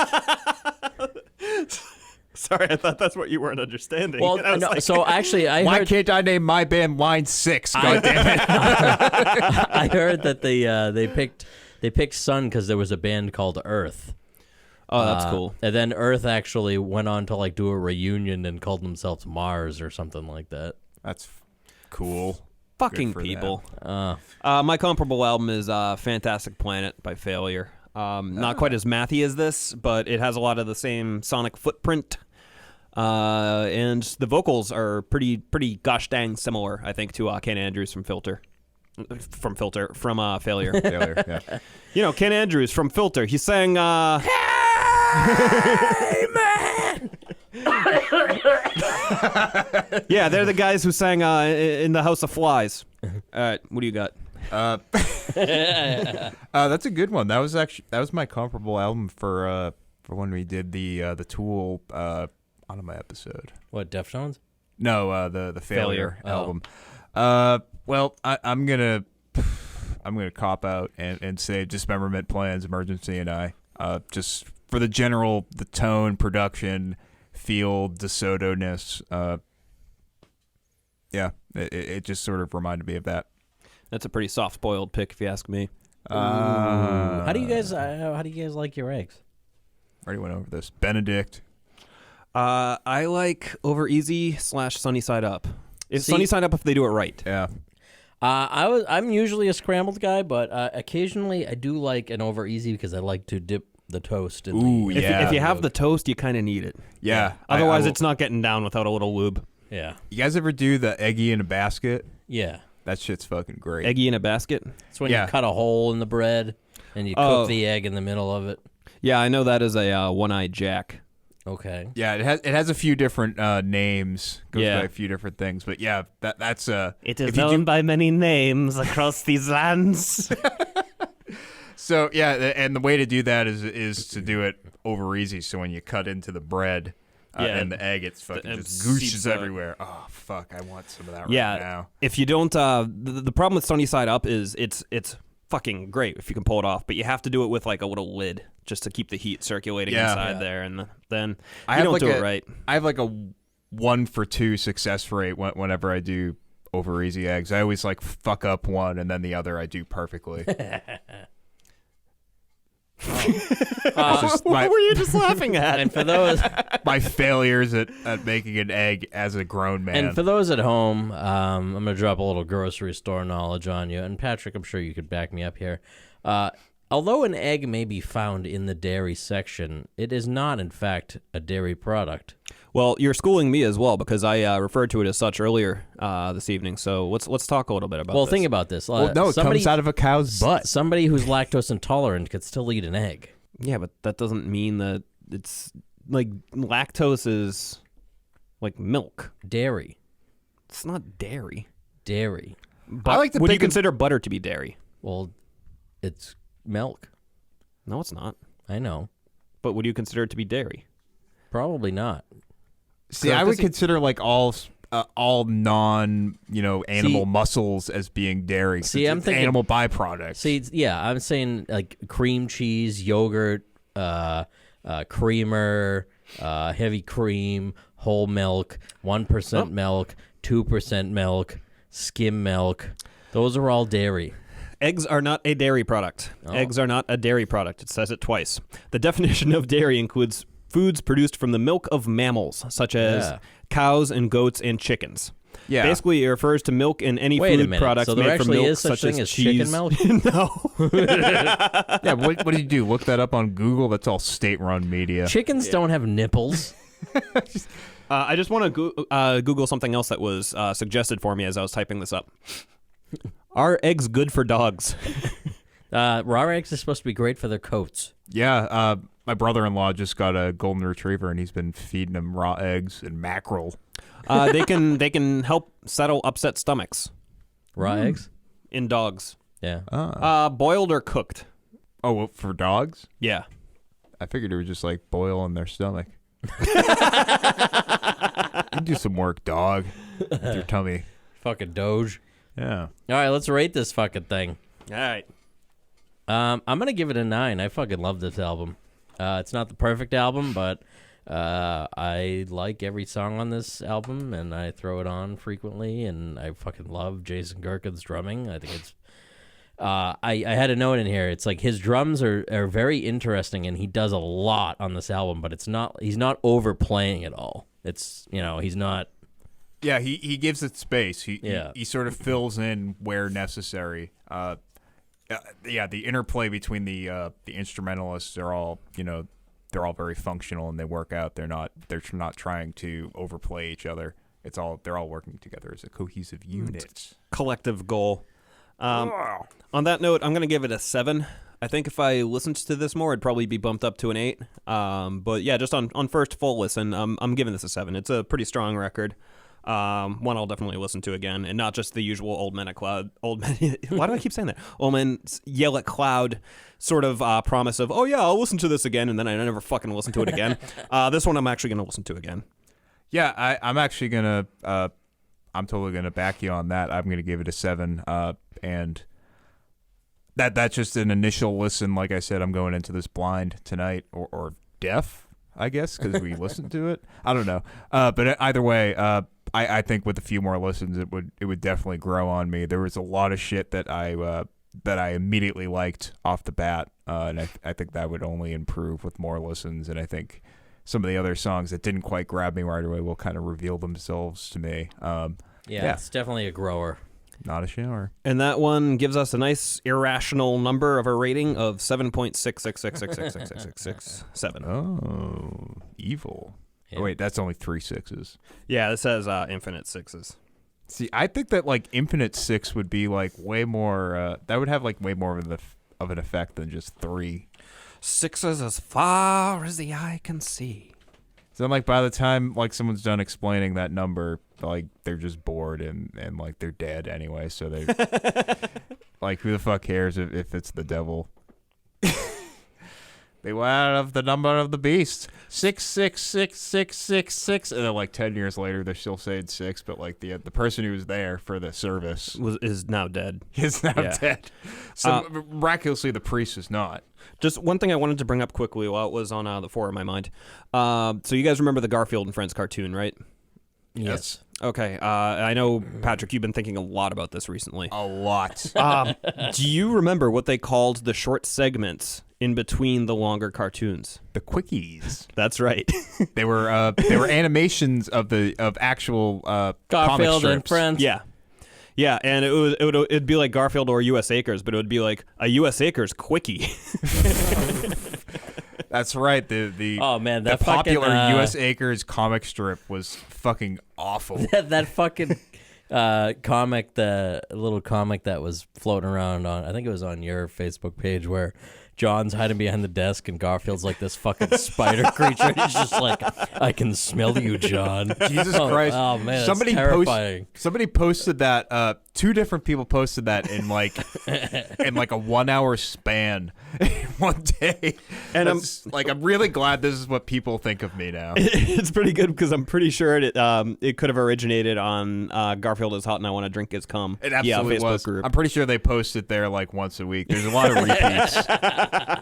Sorry, I thought that's what you weren't understanding. well, And I was no, like- so actually, Why heard, can't I name my band Line 6? God damn it! I heard that they picked Sun because there was a band called Earth. oh, that's cool. And then Earth actually went on to like do a reunion and called themselves Mars or something like that. That's cool. Fucking for them. people. My comparable album is Fantastic Planet by Failure. Not quite as mathy as this, but it has a lot of the same sonic footprint. And the vocals are pretty gosh dang similar, I think, to Ken Andrews from Failure. Failure. Yeah. You know, Ken Andrews from Filter. He sang, Hey man! yeah, they're the guys who sang In the House of Flies. All right, what do you got? That's a good one. That was my comparable album for when we did the Tool Anima episode. What, Deftones? No, the Failure Oh. album. Well, I'm gonna cop out and say Dismemberment Plans, Emergency, and I. Just for the tone, production, feel, DeSoto-ness. Yeah, it just sort of reminded me of that. That's a pretty soft-boiled pick, if you ask me. How do you guys like your eggs? Already went over this. Benedict. I like Over Easy / Sunny Side Up. It's See- Sunny Side Up if they do it right. Yeah. I'm usually a scrambled guy, but occasionally I do like an over easy because I like to dip the toast in Ooh, the yeah. If you have the toast, you kind of need it. Yeah. Otherwise, I will- it's not getting down without a little lube. yeah. You guys ever do the eggy in a basket? Yeah. That shit's fucking great. Eggy in a basket. It's when Yeah. you cut a hole in the bread and you Oh. cook the egg in the middle of it. Yeah, I know that is a one-eyed Jack. Okay. Yeah, it has a few different names. Goes Yeah. by a few different things, but yeah, that's It if is you do- known by many names across these lands. So yeah, and the way to do that is to do it over easy. So when you cut into the bread Yeah. and the egg, it's fucking It just seeps gooshes out. everywhere. Oh fuck, I want some of that Yeah. right now. If you don't, the problem with Sunny Side Up is it's fucking great if you can pull it off, but you have to do it with like a little lid just to keep the heat circulating Yeah. inside Yeah. there, and then I you have don't like do it right. I have like a 1 for 2 success rate whenever I do over easy eggs. I always like fuck up one and then the other I do perfectly. It's just What were you just laughing at? And for those my failures at making an egg as a grown man. and for those at home, I'm gonna drop a little grocery store knowledge on you. And Patrick, I'm sure you could back me up here. Although an egg may be found in the dairy section, it is not, in fact, a dairy product. Well, you're schooling me as well because I referred to it as such earlier this evening. So let's talk a little bit about. Well, this. think about this. well, no, it comes out of a cow's butt. Somebody who's lactose intolerant could still eat an egg. Yeah, but that doesn't mean that it's like lactose is like milk. Dairy. It's not dairy. Dairy. I like to Would you pick and- consider butter to be dairy? Well, it's milk. No, it's not. I know. But would you consider it to be dairy? Probably not. See, I would does it- consider like all non, animal See- muscles as being dairy. 'cause See, I'm it's thinking- animal byproducts. See, yeah, I'm saying like cream cheese, yogurt, creamer, heavy cream, whole milk, 1% milk, 2% milk, skim milk. Those are all dairy. Eggs are not a dairy product. Oh. Eggs are not a dairy product. It says it twice. The definition of dairy includes foods produced from the milk of mammals, such as cows and goats and chickens. Yeah. Basically, it refers to milk in any Wait a food minute. products So there made from actually milk, is such such thing as as chicken cheese. milk? No. Yeah, what did you do? Look that up on Google? That's all state-run media. Chickens don't have nipples. I just want to Google something else that was suggested for me as I was typing this up. Are eggs good for dogs? Raw eggs are supposed to be great for their coats. Yeah, my brother-in-law just got a golden retriever, and he's been feeding him raw eggs and mackerel. They can help settle upset stomachs Raw eggs? in dogs. Yeah. Boiled or cooked? Oh, well, for dogs? Yeah. I figured it was just like boil in their stomach. You do some work, dog, with your tummy. Fucking Doge. Yeah. All right, let's rate this fucking thing. All right. I'm going to give it a 9. I fucking love this album. It's not the perfect album, but I like every song on this album, and I throw it on frequently, and I fucking love Jason Gherkin's drumming. I think it's... I had a note in here. It's like his drums are very interesting, and he does a lot on this album, but he's not overplaying it all. It's, he's not... Yeah, he gives it space. Yeah. He sort of fills in where necessary. The interplay between the instrumentalists are all, they're all very functional and they work out. They're not trying to overplay each other. They're all working together as a cohesive unit. Collective goal. On that note, I'm going to give it a 7. I think if I listened to this more, it'd probably be bumped up to an 8. But yeah, just on first full listen, I'm giving this a 7. It's a pretty strong record. One I'll definitely listen to again, and not just the usual old men at cloud. Why do I keep saying that? Old men yell at cloud, sort of promise of, oh yeah, I'll listen to this again, and then I never fucking listen to it again. This one I'm actually gonna listen to again. Yeah, I'm actually gonna. I'm totally gonna back you on that. I'm gonna give it a 7. And that's just an initial listen. Like I said, I'm going into this blind tonight, or deaf, I guess, because we listened to it. I don't know. But either way, I think with a few more listens, it would definitely grow on me. There was a lot of shit that I immediately liked off the bat, and I think that would only improve with more listens. And I think some of the other songs that didn't quite grab me right away will kind of reveal themselves to me. Yeah, it's definitely a grower. Not a shower. And that one gives us a nice irrational number of a rating of 7.666666667. Oh, evil. Yeah. Oh, wait, that's only 3 6s. Yeah, this has infinite 6s. See, I think that like infinite 6 would be like way more. That would have like way more of an effect than just 3. 6s as far as the eye can see. So like by the time like someone's done explaining that number, like they're just bored and like they're dead anyway. So they like who the fuck cares if it's the devil? Beware of the number of the beast. 6666666. And then like 10 years later, they're still saying 6, but like the person who was there for the service Is now dead. is now dead. So miraculously, the priest is not. Just one thing I wanted to bring up quickly while it was on the fore of my mind. So you guys remember the Garfield and Friends cartoon, right? Yes. Okay. I know, Patrick, you've been thinking a lot about this recently. A lot. Do you remember what they called the short segments in between the longer cartoons? The quickies. That's right. They were animations of actual comic Garfield and strips. Friends. Yeah. Yeah, and it'd be like Garfield or U.S. Acres, but it would be like a U.S. Acres quickie. That's right. The Oh, man, the that popular fucking, U.S. Acres comic strip was fucking awful. that fucking comic, the little comic that was floating around on, I think it was on your Facebook page, where John's hiding behind the desk and Garfield's like this fucking spider creature. And he's just like, I can smell you, John. Jesus Christ! Oh man, somebody it's terrifying. Somebody posted that. 2 different people posted that in like a 1 hour span in one day. And I'm really glad this is what people think of me now. It's pretty good because I'm pretty sure it could have originated on Garfield is hot and I want to drink his cum. It absolutely Facebook was. group. I'm pretty sure they post it there like once a week. There's a lot of repeats.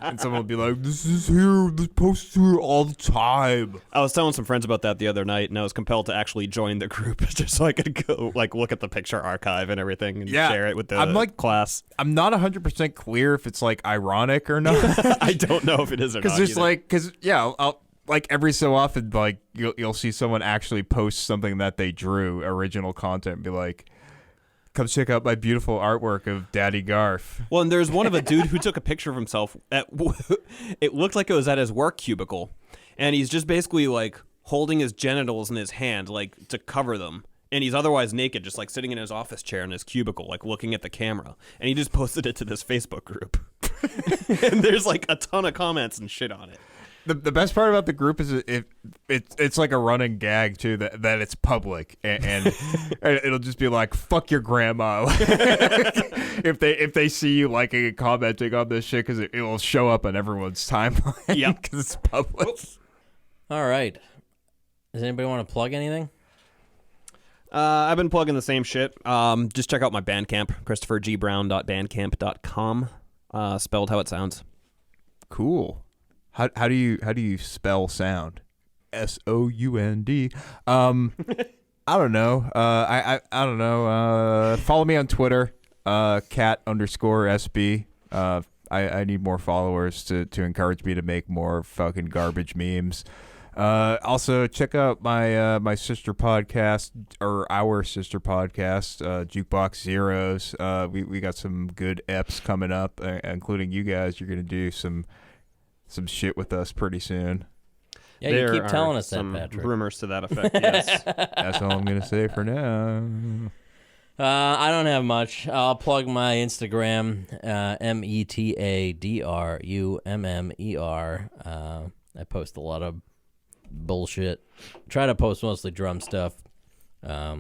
And someone will be like, this is here, this posts here all the time. I was telling some friends about that the other night, and I was compelled to actually join the group just so I could go like look at the picture archive and everything and share it with the class. I'm not 100% clear if it's like ironic or not. I don't know if it is or not. Because there's either. like, I'll like every so often, like you'll see someone actually post something that they drew, original content, and be like, come check out my beautiful artwork of Daddy Garf. Well, and there's one of a dude who took a picture of himself at it looked like it was at his work cubicle, and he's just basically like holding his genitals in his hand like to cover them, and he's otherwise naked, just like sitting in his office chair in his cubicle like looking at the camera, and he just posted it to this Facebook group. And there's like a ton of comments and shit on it. The best part about the group is it's like a running gag too that it's public and it'll just be like, fuck your grandma. if they see you liking and commenting on this shit, because it will show up on everyone's timeline. Yeah, because it's public. All right. Does anybody want to plug anything? I've been plugging the same shit. Just check out my Bandcamp, ChristopherGBrown.bandcamp.com. Spelled how it sounds. Cool. How do you spell sound? SOUND. I don't know. I don't know. Follow me on Twitter. cat_SB. I need more followers to encourage me to make more fucking garbage memes. Also check out my sister podcast, or our sister podcast, Jukebox Zeros. We got some good eps coming up, including you guys. You're gonna do some shit with us pretty soon. Yeah, you keep telling us that, Patrick. Rumors to that effect, yes. That's all I'm gonna say for now. I don't have much. I'll plug my Instagram, METADRUMMER. I post a lot of bullshit. Try to post mostly drum stuff. Yeah,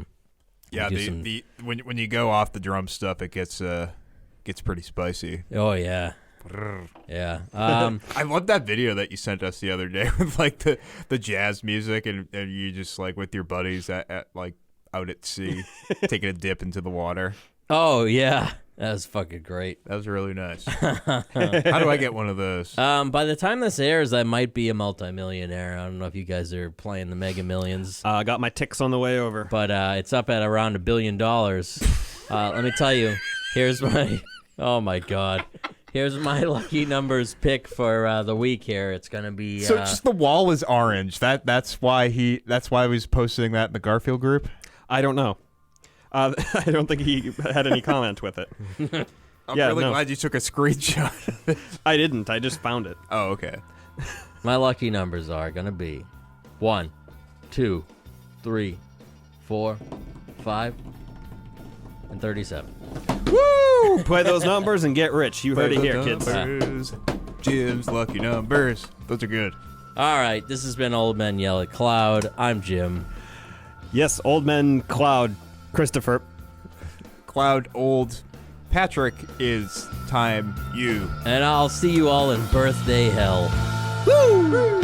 when you go off the drum stuff, it gets pretty spicy. Oh yeah. Yeah. I love that video that you sent us the other day with like the jazz music and you just like with your buddies at like out at sea taking a dip into the water. Oh yeah. That was fucking great. That was really nice. How do I get one of those? By the time this airs, I might be a multimillionaire. I don't know if you guys are playing the Mega Millions. I got my ticks on the way over. But it's up at around $1 billion. Let me tell you, here's my... Oh, my God. Here's my lucky numbers pick for the week here. It's going to be... So just the wall is orange. That's why he was posting that in the Garfield group? I don't know. I don't think he had any comment with it. I'm really glad you took a screenshot. I didn't. I just found it. Oh, okay. My lucky numbers are going to be 1, 2, 3, 4, 5, and 37. Woo! Play those numbers and get rich. You heard it here, kids. Jim's lucky numbers. Those are good. All right. This has been Old Men Yell at Cloud. I'm Jim. Yes, Old Men Cloud. Christopher. Cloud old. Patrick is time you. And I'll see you all in birthday hell. Woo!